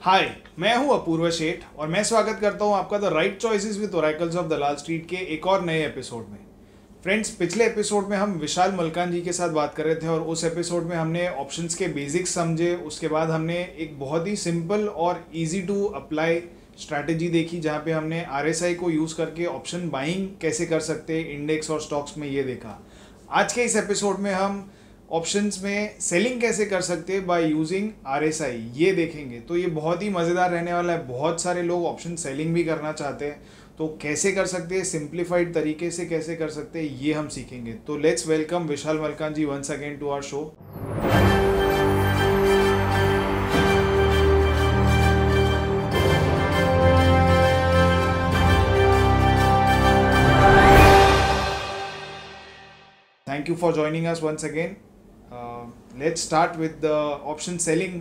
हाय। मैं हूं अपूर्व शेठ और मैं स्वागत करता हूं आपका the right choices with oracles of Dalal street के एक और नए एपिसोड में। फ्रेंड्स, पिछले एपिसोड में हम विशाल मलकान जी के साथ बात कर रहे थे और उस एपिसोड में हमने ऑप्शंस के बेसिक्स समझे। उसके बाद हमने एक बहुत ही सिंपल और इजी टू अप्लाई स्ट्रैटेजी देखी जहां पे हमने आरएसआई को यूज़ करके ऑप्शन बाइंग कैसे कर सकते हैं इंडेक्स और स्टॉक्स में, ये देखा। आज के इस एपिसोड में हम ऑप्शंस में सेलिंग कैसे कर सकते हैं बाय यूजिंग आरएसआई, ये देखेंगे। तो ये बहुत ही मज़ेदार रहने वाला है। बहुत सारे लोग ऑप्शन सेलिंग भी करना चाहते हैं, तो कैसे कर सकते हैं, सिंप्लीफाइड तरीके से कैसे कर सकते हैं, ये हम सीखेंगे। तो let's welcome Vishal Malkan ji once again to our show. Thank you for joining us once again. Let's start with the option selling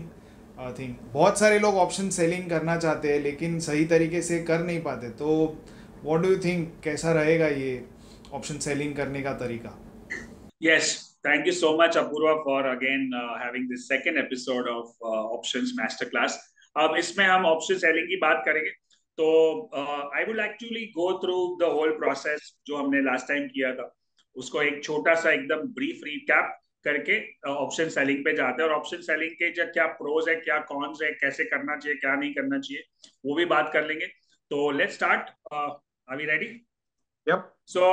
thing. बहुत सारे लोग ऑप्शन सेलिंग करना चाहते हैं लेकिन सही तरीके से कर नहीं पाते। तो व्हाट डू यू थिंक, कैसा रहेगा ये ऑप्शन सेलिंग करने का तरीका? Yes, thank you so much, Apurva, for again having this second episode of Options Masterclass. अब इसमें हम ऑप्शन सेलिंग की बात करेंगे। तो I would actually go through the whole process जो हमने लास्ट टाइम किया था, उसको एक छोटा सा एकदम ब्रीफ रिकैप करके ऑप्शन सेलिंग पे जाते हैं। और ऑप्शन सेलिंग के जो क्या प्रोज है, क्या कॉन्स है, कैसे करना चाहिए, क्या नहीं करना चाहिए, वो भी बात कर लेंगे। तो let's start. Are we ready? Yup. So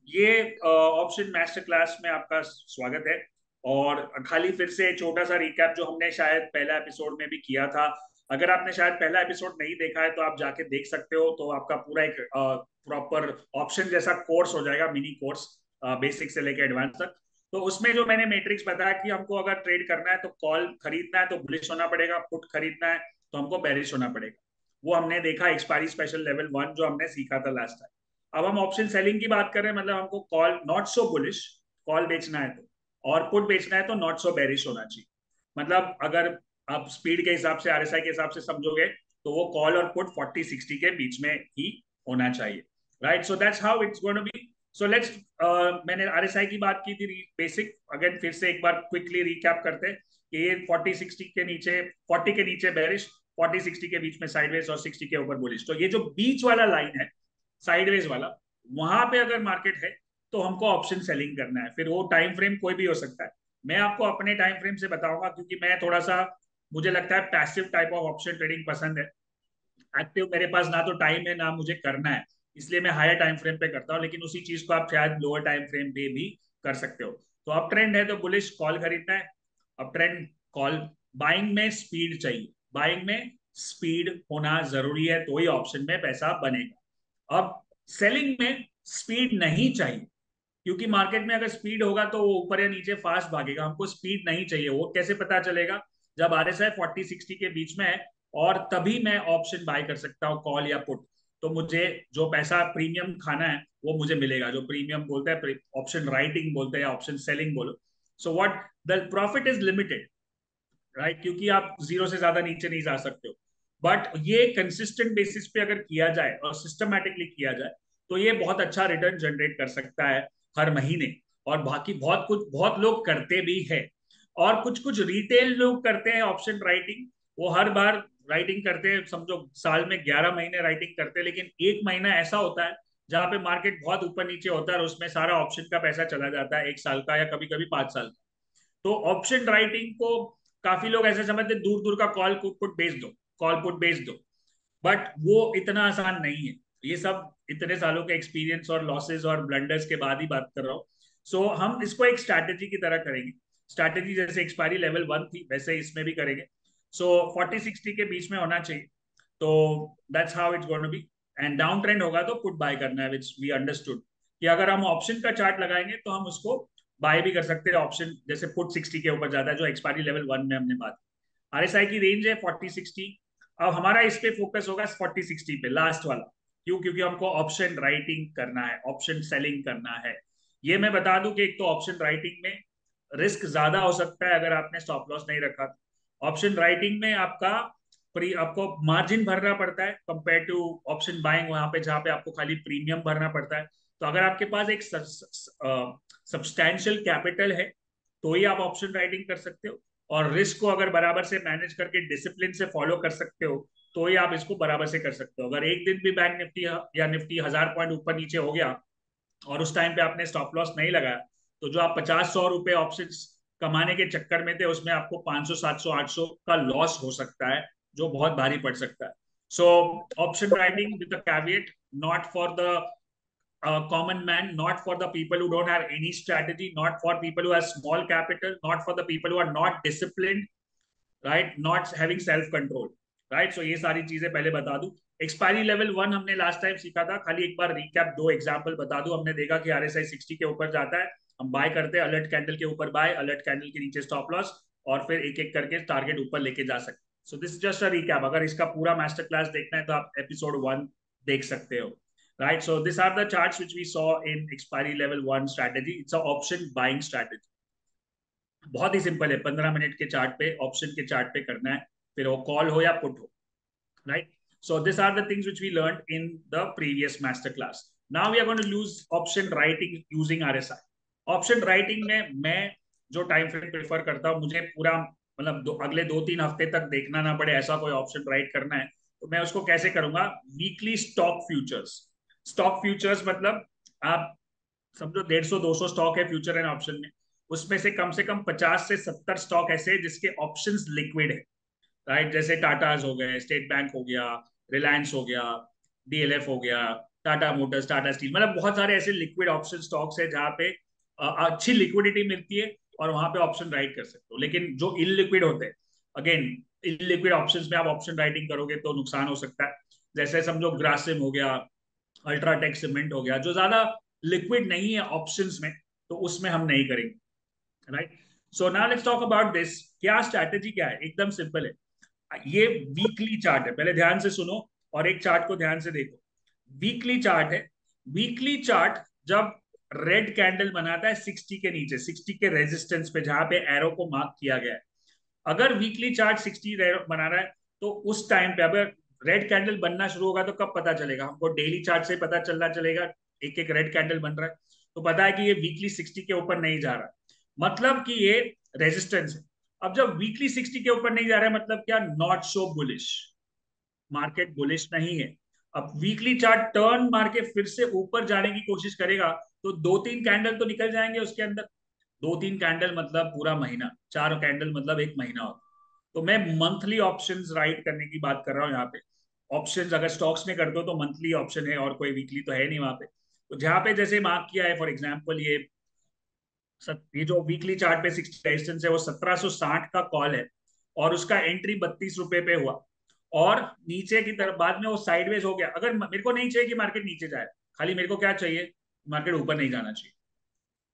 ये ऑप्शन मास्टर क्लास में आपका स्वागत है। और खाली फिर से छोटा सा रिकैप जो हमने शायद पहला एपिसोड में भी किया था। अगर आपने शायद पहला एपिसोड नहीं देखा है तो आप जाके देख सकते हो। तो आपका पूरा एक प्रॉपर ऑप्शन जैसा कोर्स हो जाएगा, मिनी कोर्स, बेसिक से लेकर एडवांस तक। तो उसमें जो मैंने मैट्रिक्स बताया कि हमको अगर ट्रेड करना है तो कॉल खरीदना है तो बुलिश होना पड़ेगा, पुट खरीदना है तो हमको बेरिश होना पड़ेगा। वो हमने देखा एक्सपायरी स्पेशल लेवल 1 जो हमने सीखा था लास्ट टाइम। अब हम ऑप्शन सेलिंग की बात करें, मतलब हमको call not so bullish, call बेचना है तो, और पुट बेचना है तो नॉट सो बेरिश होना चाहिए। मतलब अगर आप स्पीड के हिसाब से, आरएसआई के हिसाब से समझोगे तो वो कॉल और पुट 40-60 के बीच में ही होना चाहिए। Right, so that's how it's going to be. So let's, मैंने आरएसआई की बात की थी बेसिक, अगेन फिर से एक बार क्विकली रिकैप करते हैं कि ये 40-60 के नीचे, 40 के नीचे बेरिश, 40-60 के बीच में साइडवेज और 60 के ऊपर बुलिश। तो ये जो बीच वाला लाइन है, साइडवेज वाला, वहां पे अगर मार्केट है तो हमको ऑप्शन सेलिंग करना है। फिर वो टाइम फ्रेम कोई भी हो सकता है। मैं आपको अपने टाइम फ्रेम से बताऊंगा क्योंकि मैं थोड़ा सा, मुझे लगता है passive type of option trading पसंद है। एक्टिव मेरे पास ना तो टाइम है ना मुझे करना है, इसलिए मैं हायर टाइम फ्रेम पे करता हूँ। लेकिन उसी चीज को आप शायद लोअर टाइम फ्रेम पे भी कर सकते हो। तो अब ट्रेंड है तो बुलिश कॉल खरीदना है। अब ट्रेंड कॉल। बाइंग में स्पीड चाहिए, बाइंग में स्पीड होना जरूरी है तो ही ऑप्शन में पैसा बनेगा। अब सेलिंग में स्पीड नहीं चाहिए, क्योंकि मार्केट में अगर स्पीड होगा तो वो ऊपर या नीचे फास्ट भागेगा। हमको स्पीड नहीं चाहिए। वो कैसे पता चलेगा? जब आरएसआई 40-60 के बीच में है, और तभी मैं ऑप्शन बाय कर सकता हूँ, कॉल या पुट। तो मुझे जो पैसा प्रीमियम खाना है वो मुझे मिलेगा, जो प्रीमियम बोलते हैं, ऑप्शन राइटिंग बोलते हैं या ऑप्शन सेलिंग बोलो। So what, the profit is limited, right, क्योंकि आप जीरो से ज्यादा नीचे नहीं जा सकते हो। बट ये कंसिस्टेंट बेसिस पे अगर किया जाए और सिस्टमैटिकली किया जाए तो ये बहुत अच्छा रिटर्न जनरेट कर सकता है हर महीने। और बाकी बहुत कुछ, बहुत लोग करते भी है। और कुछ कुछ रिटेल लोग करते हैं ऑप्शन राइटिंग। वो हर बार राइटिंग करते हैं, समझो साल में 11 महीने राइटिंग करते हैं, लेकिन एक महीना ऐसा होता है जहां पे मार्केट बहुत ऊपर नीचे होता है और उसमें सारा ऑप्शन का पैसा चला जाता है, एक साल का या कभी कभी 5 साल का। तो ऑप्शन राइटिंग को काफी लोग ऐसे समझते, दूर दूर का कॉल पुट बेच दो, कॉल पुट बेच दो। बट वो इतना आसान नहीं है। ये सब इतने सालों के एक्सपीरियंस और लॉसेस और ब्लंडर्स के बाद ही बात कर रहा हूँ। सो हम इसको एक स्ट्रैटेजी की तरह करेंगे। स्ट्रैटेजी जैसे एक्सपायरी लेवल 1 थी वैसे इसमें भी करेंगे। सो 40-60 के बीच में होना चाहिए। तो that's how it's going to be. And down trend होगा तो पुट बाय करना है, विच वी अंडरस्टूड कि अगर हम ऑप्शन का चार्ट लगाएंगे तो हम उसको बाय भी कर सकते हैं। ऑप्शन जैसे पुट 60 के ऊपर जाता है, जो एक्सपायरी लेवल 1 में हमने बात। आरएसआई की रेंज है 40-60। अब हमारा इस पे फोकस होगा 40-60 पे, लास्ट वाला। क्यों? क्योंकि हमको ऑप्शन राइटिंग करना है, ऑप्शन सेलिंग करना है। ये मैं बता दूं कि एक तो ऑप्शन राइटिंग में रिस्क ज्यादा हो सकता है अगर आपने स्टॉप लॉस नहीं रखा। ऑप्शन राइटिंग में आपको मार्जिन भरना पड़ता है कंपेयर टू ऑप्शन बाइंग, वहां पे जहां पे आपको खाली प्रीमियम भरना पड़ता है। तो अगर आपके पास एक सब्सटैंशियल कैपिटल है तो ही आप ऑप्शन राइटिंग कर सकते हो। और रिस्क को अगर बराबर से मैनेज करके डिसिप्लिन से फॉलो कर सकते हो तो ही आप इसको बराबर से कर सकते हो। अगर एक दिन भी बैंक निफ्टी या निफ्टी 1000 पॉइंट ऊपर नीचे हो गया और उस टाइम पे आपने स्टॉप लॉस नहीं लगाया, तो जो आप 50-100 रुपए ऑप्शन कमाने के चक्कर में थे उसमें आपको 500 700 800 का लॉस हो सकता है, जो बहुत भारी पड़ सकता है। So option writing with the caveat, not for the common man, not for the people who don't have any strategy, not for people who have small capital, not for the people who are not disciplined, right? Not having self control, right? So ये सारी चीजें पहले बता दूं। Expiry level 1 हमने last time सीखा था, खाली एक बार रिकैप, 2 एग्जांपल बता दूं। हमने देखा कि RSI 60 के ऊपर जाता है, हम बाय करते हैं, अलर्ट कैंडल के ऊपर बाय, अलर्ट कैंडल के नीचे स्टॉप लॉस, और फिर एक एक करके टारगेट ऊपर लेके जा सकते। So this just a recap. अगर इसका पूरा मास्टर क्लास देखना है तो आप एपिसोड 1 देख सकते हो, right? So these are the charts which we saw in expiry level 1 strategy. It's a option buying strategy. बहुत ही सिंपल है, 15 मिनट के चार्ट पे, ऑप्शन के चार्ट पे करना है, फिर वो कॉल हो या पुट हो, right? So this are the things which we learned in the previous master class. Now we are going to use option writing using RSI। Option writing में मैं जो टाइम फ्रेम प्रेफर करता हूँ, मुझे पूरा मतलब अगले 2-3 हफ्ते तक देखना ना पड़े, ऐसा कोई ऑप्शन राइट करना है तो मैं उसको कैसे करूंगा? Weekly stock futures. Stock futures मतलब आप समझो 150-200 स्टॉक है फ्यूचर एंड ऑप्शन में, उसमें से कम 50 से 70 स्टॉक ऐसे हैं जिसके ऑप्शंस लिक्विड है, राइट? जैसे टाटाज हो गए, स्टेट बैंक हो गया, रिलायंस हो गया, DLF हो गया, टाटा मोटर्स, टाटा स्टील, मतलब बहुत सारे ऐसे लिक्विड ऑप्शन स्टॉक्स है जहां पे अच्छी लिक्विडिटी मिलती है और वहां पे ऑप्शन राइट कर सकते हो। लेकिन जो इनलिक्विड होते हैं, अगेन इनलिक्विड ऑप्शंस में आप ऑप्शन राइटिंग करोगे तो नुकसान हो सकता है। जैसे समझो ग्रासिम हो गया, अल्ट्राटेक सीमेंट हो गया, जो ज्यादा लिक्विड नहीं है ऑप्शंस में, तो उसमें हम नहीं करेंगे, right? So now let's talk about this. क्या स्ट्रैटेजी क्या है? एकदम सिंपल है। ये वीकली चार्ट है, पहले ध्यान से सुनो और एक चार्ट को ध्यान से देखो। वीकली चार्ट है। वीकली चार्ट जब रेड कैंडल बनाता है 60 के नीचे, 60 के रेजिस्टेंस पे जहां पे एरो को मार्क किया गया है, अगर वीकली चार्ट 60 बना रहा है तो उस टाइम पे अगर रेड कैंडल बनना शुरू होगा तो कब पता चलेगा हमको? डेली चार्ट से पता चलना चलेगा, एक एक रेड कैंडल बन रहा है तो पता है कि ये वीकली 60 के ऊपर नहीं जा रहा, मतलब कि ये रेजिस्टेंस है। अब जब वीकली 60 के ऊपर नहीं जा रहा है मतलब क्या? Not so bullish, market bullish नहीं है। अब वीकली चार्ट टर्न मार के फिर से ऊपर जाने की कोशिश करेगा तो 2-3 कैंडल तो निकल जाएंगे उसके अंदर। 2-3 कैंडल मतलब पूरा महीना, 4 कैंडल मतलब एक महीना होगा। तो मैं मंथली ऑप्शंस राइट करने की बात कर रहा हूँ यहाँ पे। ऑप्शंस अगर स्टॉक्स में करते हो तो मंथली ऑप्शन है और कोई वीकली तो है नहीं वहां पे। तो जहां पे जैसे मार्क किया है, फॉर एग्जांपल ये जो वीकली चार्ट पे 60 रेजिस्टेंस है वो 1760 का कॉल है और उसका एंट्री 32 रुपए पे हुआ और नीचे की तरफ बाद में वो साइडवेज हो गया। अगर मेरे को नहीं चाहिए कि मार्केट नीचे जाए, खाली मेरे को क्या चाहिए? मार्केट ऊपर नहीं जाना चाहिए।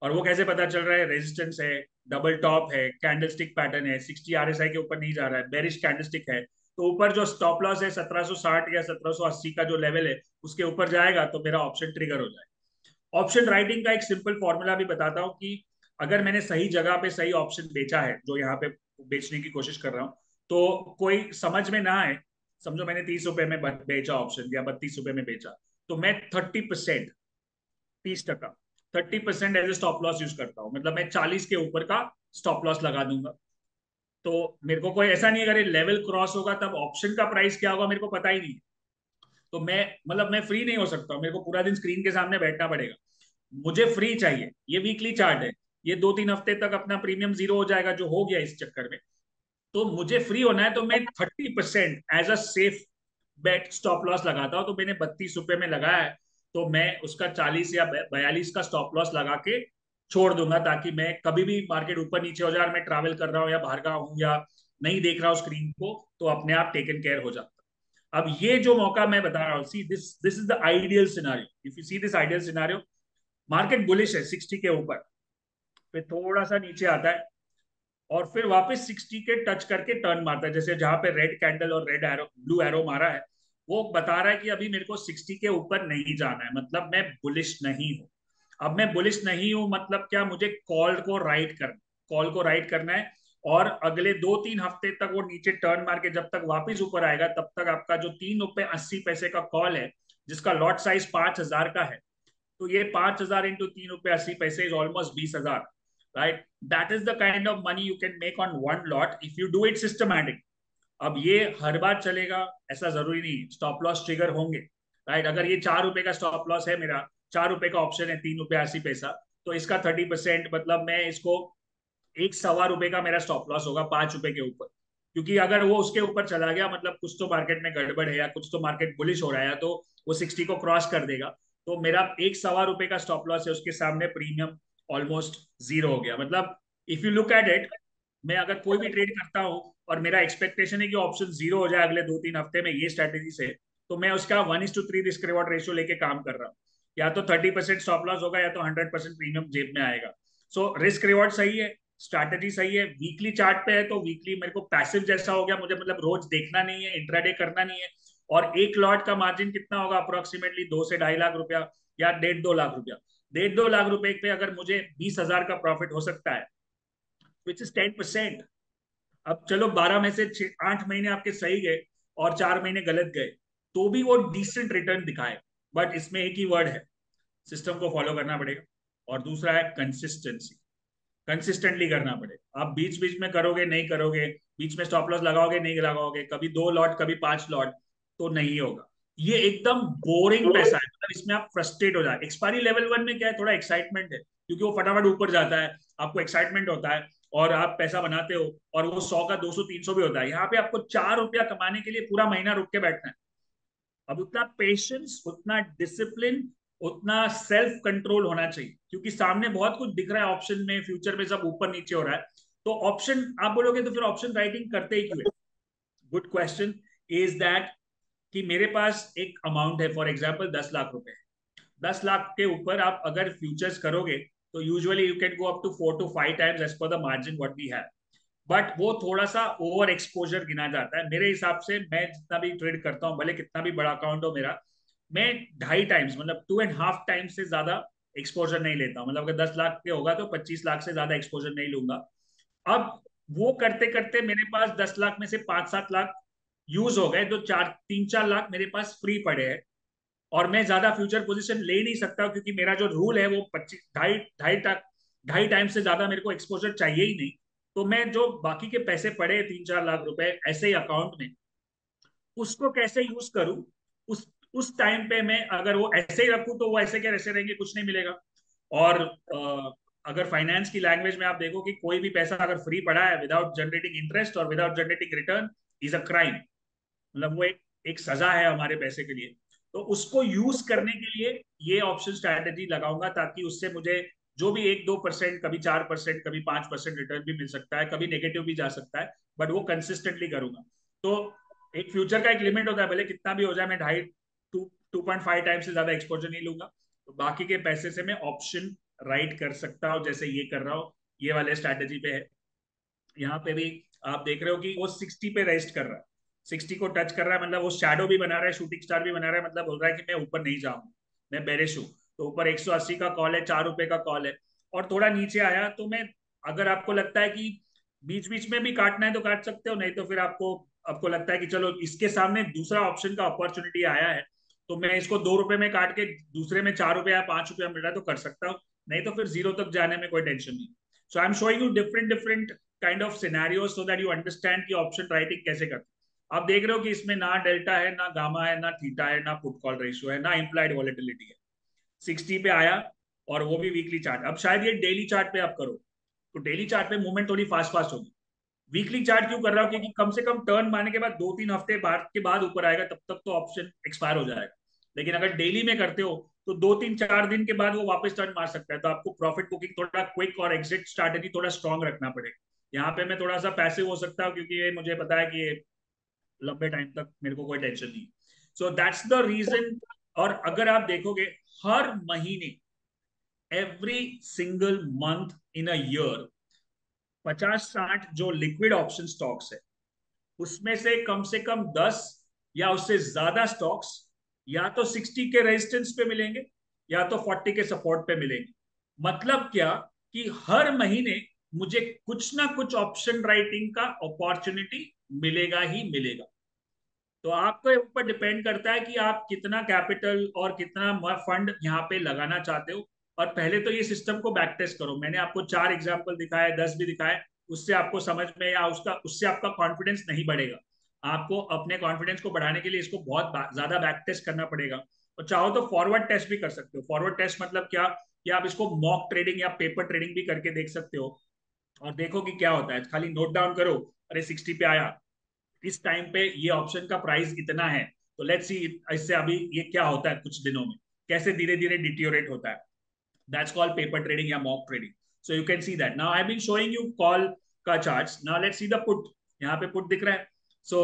और वो कैसे पता चल रहा है? रेजिस्टेंस है, डबल टॉप है, कैंडलस्टिक पैटर्न है, 60 RSI के ऊपर नहीं जा रहा है, बेरिश कैंडलस्टिक है, तो ऊपर जो स्टॉप लॉस है 1760 या 1780 का जो लेवल है उसके ऊपर जाएगा तो मेरा ऑप्शन ट्रिगर हो जाएगा। ऑप्शन राइटिंग का एक सिंपल फॉर्मूला भी बताता हूँ कि अगर मैंने सही जगह पे सही ऑप्शन बेचा है, जो यहाँ पे बेचने की कोशिश कर रहा हूँ, तो कोई समझ में ना आए, समझो मैंने 30 रुपए में बेचा ऑप्शन या 32 रुपए में बेचा, तो मैं 30%, 30%, 30% as a stop loss use करता हूँ। मतलब मैं 40 के ऊपर का स्टॉप लॉस लगा दूंगा। तो मेरे को कोई ऐसा नहीं है, अगर ये लेवल क्रॉस होगा तब ऑप्शन का प्राइस क्या होगा मेरे को पता ही नहीं। तो मैं मतलब मैं फ्री नहीं हो सकता, मेरे को पूरा दिन स्क्रीन के सामने बैठना पड़ेगा। मुझे फ्री चाहिए। ये वीकली चार्ट है, ये 2-3 हफ्ते तक अपना प्रीमियम जीरो हो जाएगा जो हो गया इस चक्कर में। तो मुझे फ्री होना है तो मैं 30% as a safe bet stop loss लगाता हूँ। तो मैंने 32 रुपए में लगाया है तो मैं उसका 40 या 42 का स्टॉप लॉस लगा के छोड़ दूंगा, ताकि मैं कभी भी मार्केट ऊपर नीचे हो जाए, मैं ट्रैवल कर रहा हूँ या बाहर का हूँ या नहीं देख रहा हूँ स्क्रीन को, तो अपने आप टेकन केयर हो जाता है। अब ये जो मौका मैं बता रहा हूँ, see this this is the ideal scenario. If you see this ideal scenario, market bullish है 60 के ऊपर, फिर थोड़ा सा नीचे आता है और फिर वापस 60 के टच करके टर्न मारता है। जैसे जहां पे रेड कैंडल और रेड एरो, ब्लू एरो मारा है, वो बता रहा है कि अभी मेरे को 60 के ऊपर नहीं जाना है, मतलब मैं बुलिश नहीं हूं। अब मैं बुलिश नहीं हूं मतलब क्या? मुझे कॉल को राइट करना है और अगले 2-3 हफ्ते तक वो नीचे टर्न मार के जब तक वापिस ऊपर आएगा तब तक आपका जो 3 रुपए 80 पैसे का कॉल है, जिसका लॉट साइज 5000 का है, तो ये 5000 इंटू 3 रुपए 80 पैसे is almost 20,000, right? That is the kind of money you can make on one lot if you do it systematic. अब ये हर बार चलेगा ऐसा जरूरी नहीं, स्टॉप लॉस ट्रिगर होंगे, राइट? अगर ये 4 रुपए का स्टॉप लॉस है मेरा, 4 रुपए का ऑप्शन है, 3 रुपए 80 पैसा, तो इसका 30% मतलब मैं इसको एक सवा रुपए का मेरा स्टॉप लॉस होगा 5 रुपए के ऊपर। क्योंकि अगर वो उसके ऊपर चला गया मतलब कुछ तो मार्केट में गड़बड़ है या कुछ तो मार्केट बुलिश हो रहा है, तो वो 60 को क्रॉस कर देगा। तो मेरा एक सवा रुपए का स्टॉप लॉस है, उसके सामने प्रीमियम ऑलमोस्ट जीरो हो गया। मतलब if you look at it, मैं अगर कोई भी ट्रेड करता हूँ और मेरा एक्सपेक्टेशन है कि ऑप्शन जीरो हो जाए अगले 2-3 हफ्ते में ये स्ट्रेटेजी से, तो मैं उसका 1:3 रिस्क रिवॉर्ड रेशियो लेके काम कर रहा हूँ। या तो 30% स्टॉप लॉस होगा या तो 100% प्रीमियम जेब में आएगा। सो रिस्क रिवॉर्ड सही है, स्ट्रैटेजी सही है। वीकली चार्ट पे है तो वीकली मेरे को पैसिव जैसा हो गया, मुझे मतलब रोज देखना नहीं है, इंट्राडे करना नहीं है। और एक लॉट का मार्जिन कितना होगा, अप्रोक्सीमेटली 2 से 2.5 लाख रुपया या 1.5-2 लाख रुपया। 1.5-2 लाख रुपए पे अगर मुझे 20,000 का प्रॉफिट हो सकता है, विच इज 10%। अब चलो 12 में से 8 महीने आपके सही गए और 4 महीने गलत गए, तो भी वो डिसेंट रिटर्न दिखाए। बट इसमें एक ही वर्ड है, सिस्टम को फॉलो करना पड़ेगा। और दूसरा है कंसिस्टेंसी, कंसिस्टेंटली करना पड़ेगा। आप बीच बीच में करोगे नहीं करोगे, बीच में स्टॉप लॉस लगाओगे नहीं लगाओगे, कभी 2 लॉट कभी 5 लॉट, तो नहीं होगा। ये एकदम बोरिंग पैसा है, मतलब इसमें आप फ्रस्ट्रेट हो जाए। एक्सपायरी लेवल 1 में क्या है, थोड़ा एक्साइटमेंट है क्योंकि वो फटाफट ऊपर जाता है, आपको एक्साइटमेंट होता है और आप पैसा बनाते हो, और वो 100 का 200 300 भी होता है। यहाँ पे आपको 4 रुपया कमाने के लिए पूरा महीना रुक के बैठना है। अब उतना पेशेंस, उतना डिसिप्लिन, उतना सेल्फ कंट्रोल होना चाहिए, क्योंकि सामने बहुत कुछ दिख रहा है ऑप्शन में, फ्यूचर में सब ऊपर नीचे हो रहा है। तो ऑप्शन आप बोलोगे तो फिर ऑप्शन राइटिंग करते ही क्यों है? गुड क्वेश्चन इज दैट कि मेरे पास एक अमाउंट है, फॉर एग्जाम्पल 10 लाख रुपए। 10 लाख के ऊपर आप अगर फ्यूचर्स करोगे तो usually you can go up to 4 to 5 times as per the margin what we have. But वो थोड़ा सा ओवर एक्सपोजर गिना जाता है मेरे हिसाब से। मैं जितना भी ट्रेड करता हूँ, भले कितना भी बड़ा अकाउंट हो मेरा, मैं 2.5 टाइम्स मतलब 2.5 टाइम्स से ज्यादा एक्सपोजर नहीं लेता हूँ। मतलब अगर 10 लाख के होगा तो 25 लाख से ज्यादा एक्सपोजर नहीं लूंगा। अब वो करते करते मेरे पास 10 लाख में से 5-7 लाख यूज हो गए, तो 3-4 लाख मेरे पास फ्री पड़े हैं। और मैं ज्यादा फ्यूचर पोजीशन ले नहीं सकता क्योंकि मेरा जो रूल है वो 25 ढाई ढाई तक 2.5 टाइम से ज्यादा मेरे को एक्सपोजर चाहिए ही नहीं। तो मैं जो बाकी के पैसे पड़े 3-4 लाख रुपए ऐसे ही अकाउंट में, उसको कैसे यूज करूं, उस टाइम पे मैं अगर वो ऐसे ही रखूं तो वो ऐसे क्या ऐसे रहेंगे, कुछ नहीं मिलेगा। और अगर फाइनेंस की लैंग्वेज में आप देखो कि कोई भी पैसा अगर फ्री पड़ा है विदाउट जनरेटिंग इंटरेस्ट और without generating return, is a crime. मतलब वो एक सजा है हमारे पैसे के लिए। तो उसको यूज करने के लिए ये ऑप्शन स्ट्रैटेजी लगाऊंगा, ताकि उससे मुझे जो भी 1-2%, कभी 4%, कभी 5% रिटर्न भी मिल सकता है, कभी नेगेटिव भी जा सकता है, बट वो कंसिस्टेंटली करूंगा। तो एक फ्यूचर का एक लिमिट होता है, भले कितना भी हो जाए, मैं 2.5 टाइम से ज्यादा एक्सपोजर नहीं लूंगा। तो बाकी के पैसे से मैं ऑप्शन राइट कर सकता हूँ, जैसे ये कर रहा हूँ, ये वाले स्ट्रैटेजी पे है। यहाँ पे भी आप देख रहे हो कि वो 60 पे रेस्ट कर रहा है, 60 को टच कर रहा है, मतलब वो शैडो भी बना रहा है, शूटिंग स्टार भी बना रहा है, मतलब बोल रहा है कि मैं ऊपर नहीं जाऊंगा, मैं बेरिश हूँ। तो ऊपर 180 का कॉल है, 4 रुपए का कॉल है, और थोड़ा नीचे आया तो मैं, अगर आपको लगता है कि बीच बीच में भी काटना है तो काट सकते हो, नहीं तो फिर आपको आपको लगता है कि चलो इसके सामने दूसरा ऑप्शन का अपॉर्चुनिटी आया है, तो मैं इसको 2 रुपए में काट के दूसरे में 4 रुपए या 5 रुपया मिल रहा है तो कर सकता हूँ, नहीं तो फिर जीरो तक जाने में कोई टेंशन नहीं। So I am showing you different different kind of scenario so that you understand कि ऑप्शन राइटिंग कैसे करते हैं। आप देख रहे हो कि इसमें ना डेल्टा है, ना गामा है, ना थीटा है, ना पुट कॉल रेशियो है, ना इम्प्लाइड वॉलेटिलिटी है। 60 पे आया, और वो भी वीकली चार्ट। अब शायद ये डेली चार्ट पे आप करो तो डेली चार्ट पे मूवमेंट थोड़ी फास्ट फास्ट होगी। वीकली चार्ट क्यों कर रहा हूँ, क्योंकि कम से कम टर्न मारने के बाद 2-3 हफ्ते बाद के बाद ऊपर आएगा, तब तक तो ऑप्शन एक्सपायर हो जाएगा। लेकिन अगर डेली में करते हो तो 2-3-4 दिन के बाद वो वापस टर्न मार सकता है, तो आपको प्रॉफिट बुकिंग थोड़ा क्विक और एग्जिट स्ट्रैटेजी थोड़ा स्ट्रॉन्ग रखना पड़ेगा। यहाँ पे मैं थोड़ा सा पैसिव हो सकता हूँ क्योंकि ये मुझे पता है कि ये लंबे टाइम तक मेरे को कोई टेंशन नहीं। So that's the reason. और अगर आप देखोगे, हर महीने, every single month in a year, 50-60 जो लिक्विड ऑप्शन स्टॉक्स है, उसमें से कम 10 या उससे ज्यादा स्टॉक्स या तो 60 के रेजिस्टेंस पे मिलेंगे या तो 40 के सपोर्ट पे मिलेंगे। मतलब क्या, कि हर महीने मुझे कुछ ना कुछ ऑप्शन राइटिंग का अपॉर्चुनिटी मिलेगा ही मिलेगा। तो आपके ऊपर डिपेंड करता है कि आप कितना कैपिटल और कितना फंड यहाँ पे लगाना चाहते हो। और पहले तो ये सिस्टम को बैक टेस्ट करो। मैंने आपको 4 एग्जाम्पल दिखाए, 10 भी दिखाए, उससे आपको समझ में या उससे आपका कॉन्फिडेंस नहीं बढ़ेगा। आपको अपने कॉन्फिडेंस को बढ़ाने के लिए इसको बहुत ज्यादा बैक टेस्ट करना पड़ेगा। और चाहो तो फॉरवर्ड टेस्ट भी कर सकते हो। फॉरवर्ड टेस्ट मतलब क्या, कि आप इसको मॉक ट्रेडिंग या पेपर ट्रेडिंग भी करके देख सकते हो और देखो कि क्या होता है। खाली नोट डाउन करो, अरे 60 पे आया, इस टाइम पे ये ऑप्शन का प्राइस इतना है, तो लेट्स सी इससे अभी ये क्या होता है कुछ दिनों में, कैसे धीरे धीरे डिटियोरेट होता है। दैट्स कॉल्ड पेपर ट्रेडिंग या mock trading. So you can see that. Now I been showing you call का charts. Now let's see the put. यहाँ पे पुट दिख रहा है। सो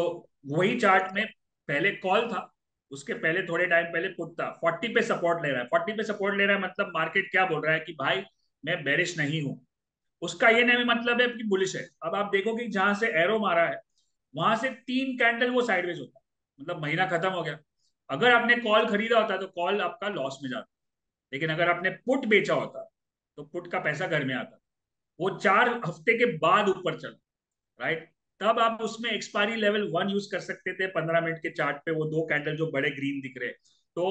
वही चार्ट में पहले कॉल था, उसके पहले थोड़े टाइम पहले पुट था। 40 पे सपोर्ट ले रहा है। 40 पे सपोर्ट ले रहा है मतलब मार्केट क्या बोल रहा है कि भाई मैं बेरिश नहीं हूं। उसका ये नहीं मतलब है कि बुलिश है। अब आप देखो कि जहां से एरो मारा है वहां से 3 कैंडल वो साइडवेज होता है, मतलब महीना खत्म हो गया। अगर आपने कॉल खरीदा होता तो कॉल आपका लॉस में जाता, लेकिन अगर आपने पुट बेचा होता तो पुट का पैसा घर में आता। वो 4 हफ्ते के बाद ऊपर चला, राइट। तब आप उसमें एक्सपायरी लेवल 1 यूज कर सकते थे। 15 मिनट के चार्ट पे वो 2 कैंडल जो बड़े ग्रीन दिख रहे, तो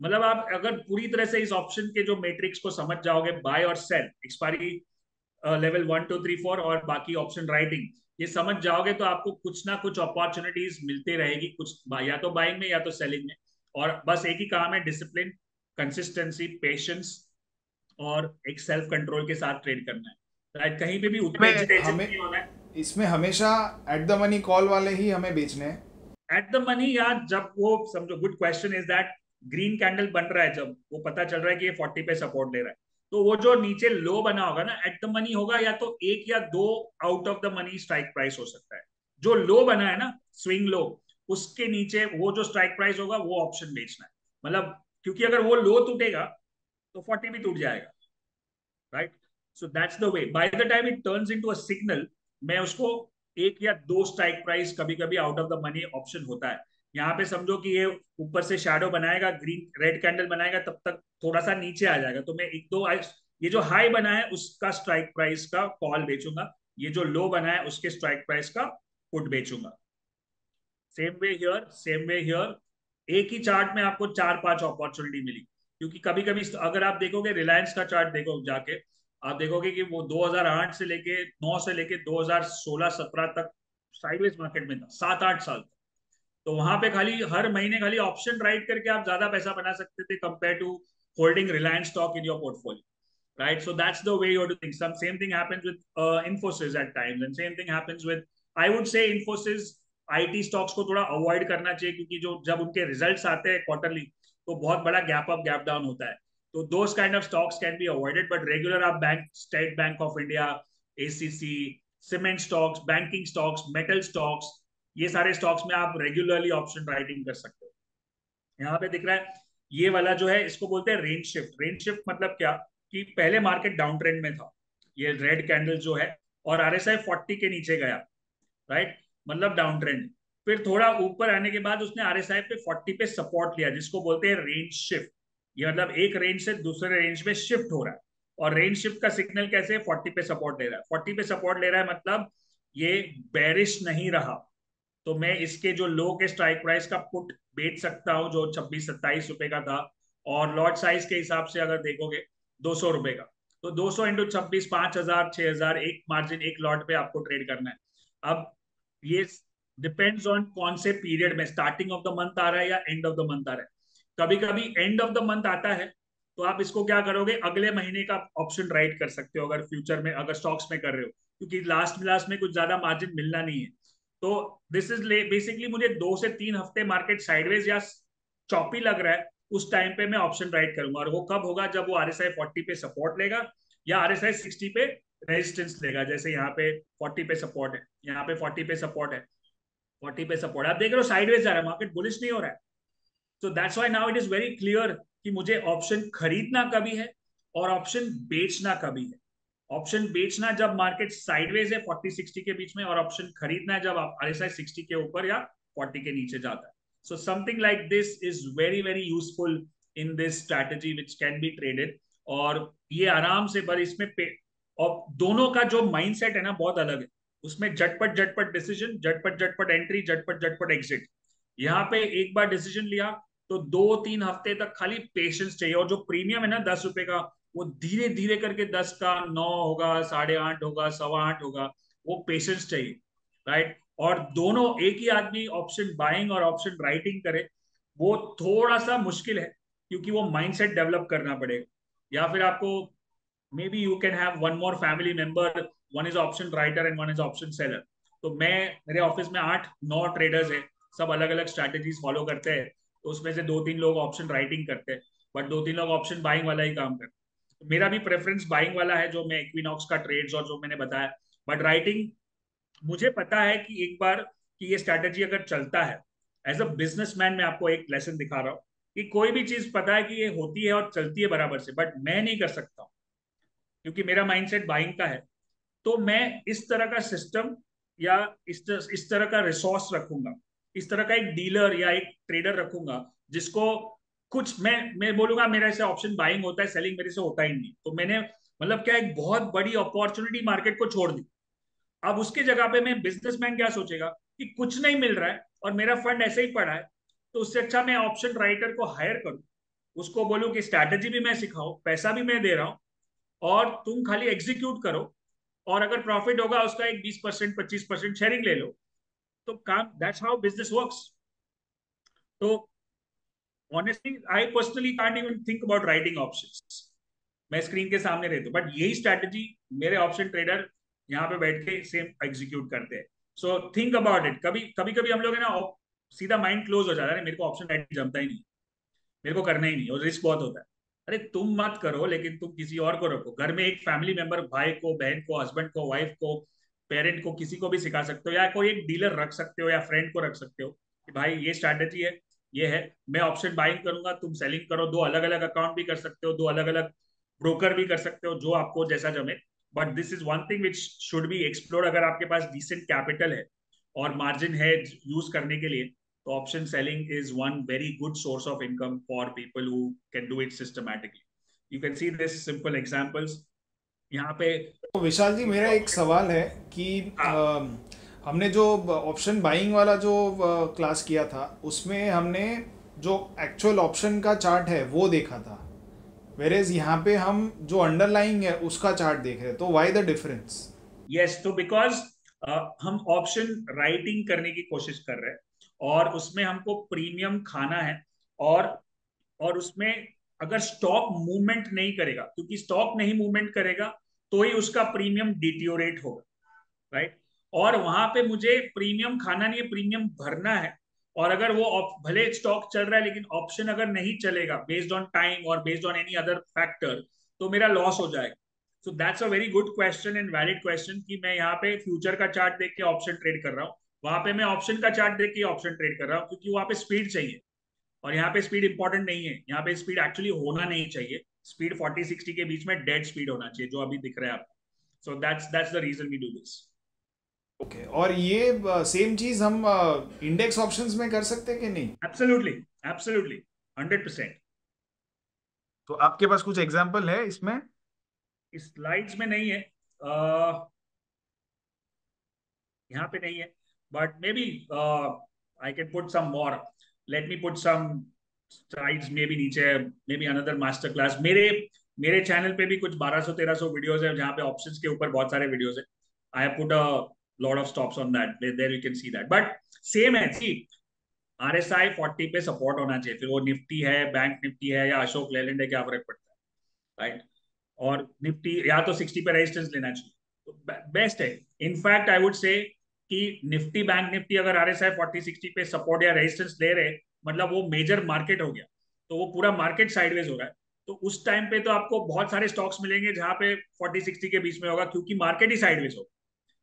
मतलब आप अगर पूरी तरह से इस ऑप्शन के जो मैट्रिक्स को समझ जाओगे, बाय और सेल, एक्सपायरी लेवल 1 2 3 4 और बाकी ऑप्शन राइटिंग, ये समझ जाओगे तो आपको कुछ ना कुछ अपॉर्चुनिटीज मिलती रहेगी, कुछ या तो बाइंग में या तो सेलिंग में। और बस एक ही काम है, डिसिप्लिन, कंसिस्टेंसी, पेशेंस और एक सेल्फ कंट्रोल के साथ ट्रेड करना है, राइट। कहीं पे भी में उत्तेजित हमें नहीं होना है। इसमें हमेशा एट द मनी कॉल वाले ही हमें बेचने हैं। एट द मनी, या जब वो समझो, good question is that, green candle बन रहा है, जब वो पता चल रहा है कि ये 40 पे सपोर्ट ले रहा है, तो वो जो नीचे लो बना होगा ना, एट द मनी होगा, या तो 1 या 2 out of the money strike price हो सकता है। जो लो बना है ना, स्विंग लो, उसके नीचे वो जो स्ट्राइक प्राइस होगा वो ऑप्शन बेचना है। मतलब क्योंकि अगर वो लो टूटेगा तो 40 भी टूट जाएगा, right. So that's the way. By the time it turns into a signal, मैं उसको 1 या 2 स्ट्राइक प्राइस, कभी कभी out of the money option होता है। यहाँ पे समझो कि ये ऊपर से शैडो बनाएगा, ग्रीन रेड कैंडल बनाएगा, तब तक थोड़ा सा नीचे आ जाएगा, तो मैं 1 2 ये जो हाई बना है उसका स्ट्राइक प्राइस का कॉल बेचूंगा, ये जो लो बना है उसके स्ट्राइक प्राइस का पुट बेचूंगा। Same way here, same way here. एक ही चार्ट में आपको 4 5 अपॉर्चुनिटी मिली, क्योंकि कभी कभी अगर आप देखोगे रिलायंस का चार्ट देखो जाके, आप देखोगे कि वो 2008 से लेके 9 से लेके 2016 17 तक साइडवेज मार्केट में था, 7 8 साल तक। तो वहां पे खाली हर महीने खाली ऑप्शन राइट करके आप ज्यादा पैसा बना सकते थे compare to holding Reliance stock in your portfolio, right? So that's the way you have to think. Same thing happens with Infosys at times, and same thing happens with, I would say, Infosys IT stocks को थोड़ा avoid करना चाहिए, क्योंकि जो जब उनके results आते हैं क्वार्टरली, तो बहुत बड़ा गैप अप गैप डाउन होता है। तो those kind of stocks can be avoided, but regular आप bank, state bank of India, ACC, cement stocks, banking stocks, metal stocks, ये सारे स्टॉक्स में आप रेगुलरली ऑप्शन राइटिंग कर सकते हो। यहाँ पे दिख रहा है ये वाला जो है, इसको बोलते हैं रेंज शिफ्ट। रेंज शिफ्ट मतलब क्या, कि पहले मार्केट डाउन ट्रेंड में था, ये रेड कैंडल जो है, और आरएसआई 40 के नीचे गया, राइट, मतलब डाउन ट्रेंड। फिर थोड़ा ऊपर आने के बाद उसने आरएसआई पे 40 पे सपोर्ट लिया, जिसको बोलते हैं रेंज शिफ्ट। ये मतलब एक रेंज से दूसरे रेंज में शिफ्ट हो रहा है। और रेंज शिफ्ट का सिग्नल कैसे, 40 पे सपोर्ट ले रहा है। 40 पे सपोर्ट ले रहा है मतलब ये बेरिश नहीं रहा, तो मैं इसके जो लो के स्ट्राइक प्राइस का पुट बेच सकता हूं, जो 26 27 रुपए का था। और लॉट साइज के हिसाब से अगर देखोगे 200 रुपए का, तो 200 इंटू 26, 5,000 6,000, एक मार्जिन एक लॉट पे आपको ट्रेड करना है। अब ये डिपेंड्स ऑन कौन से पीरियड में, स्टार्टिंग ऑफ द मंथ आ रहा है या एंड ऑफ द मंथ आ रहा है। कभी कभी एंड ऑफ द मंथ आता है, तो आप इसको क्या करोगे, अगले महीने का ऑप्शन राइट कर सकते हो, अगर फ्यूचर में अगर स्टॉक्स में कर रहे हो, क्योंकि लास्ट लास्ट में कुछ ज्यादा मार्जिन मिलना नहीं है। तो दिस इज बेसिकली, मुझे 2 से 3 हफ्ते मार्केट साइडवेज या चॉपी लग रहा है, उस टाइम पे मैं ऑप्शन राइट करूंगा। और वो कब होगा, जब वो आरएसआई 40 पे सपोर्ट लेगा या आरएसआई 60 पे रेजिस्टेंस लेगा। जैसे यहाँ पे 40 पे सपोर्ट है, यहाँ पे 40 पे सपोर्ट है, 40 पे सपोर्ट, आप देख रहे हो साइडवेज जा रहा है, मार्केट बुलिश नहीं हो रहा है। So that's why now it is very clear कि मुझे ऑप्शन खरीदना कभी है और ऑप्शन बेचना कभी है। ऑप्शन बेचना जब मार्केट साइडवेज है 40 60 के बीच में, और ऑप्शन खरीदना है जब आप आरएसआई 60 के ऊपर या 40 के नीचे जाता है। So something like this is very very useful in this strategy which can be traded. और ये आराम से, पर इसमें और दोनों का जो माइंडसेट है ना बहुत अलग है। उसमें झटपट झटपट डिसीजन, झटपट झटपट एंट्री, झटपट झटपट एग्जिट। यहाँ पे एक बार डिसीजन लिया तो 2 3 हफ्ते तक खाली पेशेंस चाहिए। और जो प्रीमियम है ना 10 रुपए का, वो धीरे धीरे करके 10 का 9 होगा, 8.5 होगा, 8.15 होगा। वो पेशेंस चाहिए, राइट। और दोनों एक ही आदमी ऑप्शन बाइंग और ऑप्शन राइटिंग करे, वो थोड़ा सा मुश्किल है, क्योंकि वो माइंडसेट डेवलप करना पड़ेगा। या फिर आपको may be you can have one more family member, one is option writer and one is option seller. तो मैं, मेरे ऑफिस में 8-9 ट्रेडर्स हैं, सब अलग अलग स्ट्रैटेजीज फॉलो करते हैं। तो उसमें से 2-3 लोग ऑप्शन राइटिंग करते हैं, बट 2-3 लोग ऑप्शन बाइंग वाला ही काम करते हैं। तो मेरा भी प्रेफरेंस बाइंग वाला है, जो मैं इक्विनॉक्स का ट्रेड्स और जो मैंने बताया। बट राइटिंग, मुझे पता है कि एक बार कि ये स्ट्रैटेजी अगर चलता है, एज अ बिजनेसमैन मैं आपको एक लेसन दिखा रहा हूँ कि कोई भी चीज पता है कि ये होती है और चलती है बराबर से, बट मैं नहीं कर सकता हूँ, क्योंकि मेरा माइंडसेट बाइंग का है। तो मैं इस तरह का सिस्टम या इस तरह का रिसोर्स रखूंगा, इस तरह का एक डीलर या एक ट्रेडर रखूंगा, जिसको कुछ मैं बोलूंगा मेरा ऐसे ऑप्शन बाइंग होता है, सेलिंग मेरे से होता ही नहीं। तो मैंने मतलब क्या, एक बहुत बड़ी अपॉर्चुनिटी मार्केट को छोड़ दी। अब उसके जगह पे मैं बिजनेसमैन क्या सोचेगा कि कुछ नहीं मिल रहा है और मेरा फंड ऐसे ही पड़ा है, तो उससे अच्छा मैं ऑप्शन राइटर को हायर करूं, उसको बोलूं कि स्ट्रैटेजी भी मैं सिखाऊं, पैसा भी मैं दे रहा हूं, और तुम खाली एग्जीक्यूट करो, और अगर प्रॉफिट होगा उसका एक 20% 25% शेयरिंग ले लो। तो काम, दैट्स हाउ बिजनेस वर्क्स। तो honestly I personally can't even think about writing options, मैं स्क्रीन के सामने रहती हूँ, बट यही स्ट्रैटेजी मेरे ऑप्शन ट्रेडर यहाँ पे बैठ के सेम एग्जीक्यूट करते हैं। So think about it. कभी कभी कभी हम लोग है ना, सीधा माइंड क्लोज हो जाता है, मेरे को ऑप्शन राइटिंग जमता ही नहीं, मेरे को करना ही नहीं, और रिस्क बहुत होता है। अरे तुम मत करो, लेकिन तुम किसी और को रखो घर में, एक फैमिली मेंबर, भाई को, बहन को, हस्बैंड को, वाइफ को, पेरेंट को, किसी को भी सिखा सकते हो, या कोई एक डीलर रख सकते हो, या फ्रेंड को रख सकते हो कि भाई ये स्ट्रैटेजी है, ये है, मैं ऑप्शन बाइंग करूंगा, तुम सेलिंग करो। दो अलग अलग अकाउंट भी कर सकते हो, दो अलग अलग ब्रोकर भी कर सकते हो, जो आपको जैसा जमे। But this is one thing which should be explore, अगर आपके पास डिसेंट कैपिटल है और मार्जिन है यूज करने के लिए, तो option selling is one very good source of income for people who can do it systematically. You can see this simple examples यहाँ पे। तो विशाल जी, मेरा एक सवाल है कि हाँ, हमने जो ऑप्शन बाइंग वाला जो क्लास किया था, उसमें हमने जो एक्चुअल ऑप्शन का चार्ट है वो देखा था, वेरेज यहाँ पे हम जो अंडरलाइंग है उसका चार्ट देख रहे हैं, तो व्हाई द डिफरेंस? यस, तो बिकॉज हम ऑप्शन राइटिंग करने की कोशिश कर रहे हैं, और उसमें हमको प्रीमियम खाना है। और उसमें अगर स्टॉक मूवमेंट नहीं करेगा, क्योंकि स्टॉक नहीं मूवमेंट करेगा तो ही उसका प्रीमियम डिटियोरेट होगा, राइट। और वहां पे मुझे प्रीमियम खाना नहीं है, प्रीमियम भरना है। और अगर वो भले स्टॉक चल रहा है, लेकिन ऑप्शन अगर नहीं चलेगा बेस्ड ऑन टाइम और based on any other factor, तो मेरा लॉस हो जाएगा। So that's a very good question and valid question, कि मैं यहाँ पे फ्यूचर का चार्ट देख के ऑप्शन ट्रेड कर रहा हूँ, वहां पे मैं ऑप्शन का चार्ट देख के ऑप्शन ट्रेड कर रहा हूँ, क्योंकि वहां पे स्पीड चाहिए। और यहाँ पे स्पीड इंपॉर्टेंट नहीं है, यहाँ पे स्पीड एक्चुअली होना नहीं चाहिए, स्पीड 40-60 के बीच में डेड स्पीड होना चाहिए, जो अभी दिख रहा है आपको। So that's the reason we do this. Okay, और ये सेम चीज़ हम इंडेक्स ऑप्शंस में कर सकते हैं कि नहीं? Absolutely, absolutely, 100%। तो आपके पास कुछ एग्जांपल है इसमें? इस स्लाइड्स में नहीं है, यहाँ पे नहीं है, but maybe I can put some more. Let me put some slides maybe नीचे, maybe another master class. मेरे मेरे चैनल पे भी कुछ 1200-1300 वीडियोस है, जहाँ पे ऑप्शंस के ऊपर बहुत सारे वीडियोस है। I have put a lot of stops on that, there you can see that. But same है, सी RSI 40 पे सपोर्ट होना चाहिए, फिर वो निफ्टी है, बैंक निफ्टी है, या अशोक लेलैंड है, क्या फर्क पड़ता है, राइट। और निफ्टी या तो 60 पे रेजिस्टेंस लेना चाहिए, तो बेस्ट है। इनफैक्ट आई वुड से कि निफ्टी, बैंक निफ्टी अगर RSI 40-60 पे सपोर्ट या रेजिस्टेंस ले रहे, मतलब वो मेजर मार्केट हो गया, तो वो पूरा मार्केट साइडवेज हो रहा है। तो उस टाइम पे तो आपको बहुत सारे स्टॉक्स मिलेंगे जहां पे 40-60 के बीच में होगा, क्योंकि मार्केट ही साइडवेज होगा।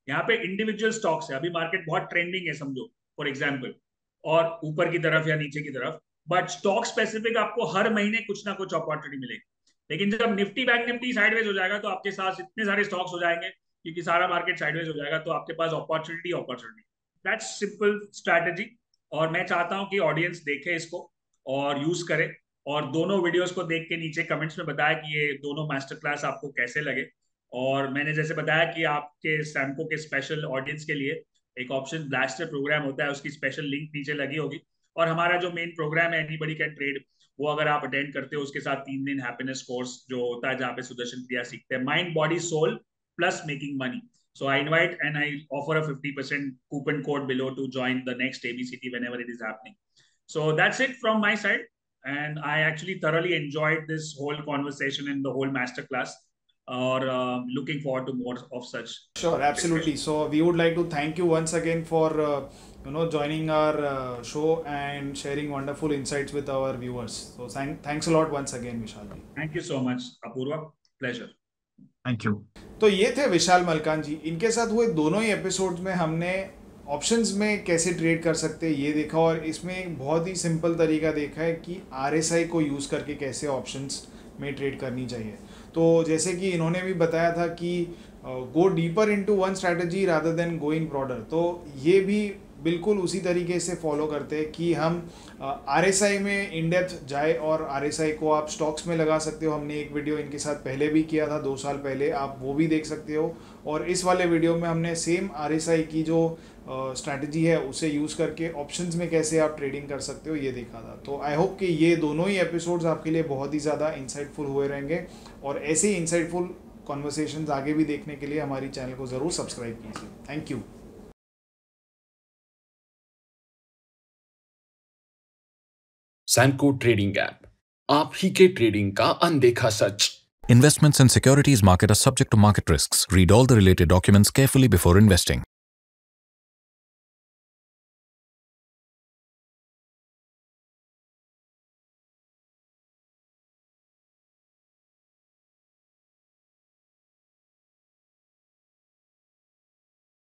यहाँ पे इंडिविजुअल स्टॉक्स है, अभी मार्केट बहुत ट्रेंडिंग है समझो, फॉर एग्जाम्पल, और ऊपर की तरफ या नीचे की तरफ। बट स्टॉक स्पेसिफिक आपको हर महीने कुछ ना कुछ अपॉर्चुनिटी मिलेगी। लेकिन जब निफ्टी बैंक निफ्टी साइडवेज हो जाएगा, तो आपके साथ इतने सारे स्टॉक्स हो जाएंगे, क्योंकि सारा मार्केट साइडवेज हो जाएगा, तो आपके पास opportunity opportunity. That's simple strategy. और मैं चाहता हूं कि ऑडियंस देखे इसको और यूज करे, और दोनों वीडियोस को देख के नीचे कमेंट्स में बताया कि ये दोनों मास्टर क्लास आपको कैसे लगे। और मैंने जैसे बताया कि आपके सैमको के स्पेशल ऑडियंस के लिए एक ऑप्शन ब्लास्टर प्रोग्राम होता है, उसकी स्पेशल लिंक नीचे लगी होगी। और हमारा जो मेन प्रोग्राम है एनीबडी कैन ट्रेड, वो अगर आप अटेंड करते हो उसके साथ 3 दिन हैप्पीनेस कोर्स जो होता है जहाँ पे सुदर्शन क्रिया सीखते हैं, mind body soul plus making money. So I invite and I offer a 50% coupon code below to join the next ABCT whenever it is happening. So that's it from my side. And I actually thoroughly enjoyed this whole conversation and the whole masterclass. Or looking forward to more of such. Sure, absolutely. So we would like to thank you once again for joining our show and sharing wonderful insights with our viewers. So thanks a lot once again, Vishal ji. Thank you so much, Apurva. Pleasure. Thank you. तो ये थे विशाल मलकान जी. इनके साथ हुए दोनों ही episodes में हमने options में कैसे ट्रेड कर सकते हैं ये देखा, और इसमें एक बहुत ही सिंपल तरीका देखा है कि RSI को यूज़ करके कैसे ऑप्शंस में ट्रेड करनी चाहिए. तो जैसे कि इन्होंने भी बताया था कि go deeper into one strategy rather than going broader, तो ये भी बिल्कुल उसी तरीके से फॉलो करते हैं कि हम RSI में इन डेप्थ जाए, और RSI को आप स्टॉक्स में लगा सकते हो. हमने एक वीडियो इनके साथ पहले भी किया था 2 साल पहले, आप वो भी देख सकते हो. और इस वाले वीडियो में हमने सेम RSI की जो स्ट्रैटेजी है उसे यूज़ करके ऑप्शंस में कैसे आप ट्रेडिंग कर सकते हो ये देखा था. तो आई होप कि ये दोनों ही एपिसोड्स आपके लिए बहुत ही ज़्यादा इंसाइटफुल हुए रहेंगे, और ऐसे ही इंसाइटफुल कॉन्वर्सेशंस आगे भी देखने के लिए हमारी चैनल को ज़रूर सब्सक्राइब कीजिए. Thank you. Samco trading app, आप ही के ट्रेडिंग का अनदेखा सच. Investments and securities market are subject to market risks. Read all the related documents carefully before investing.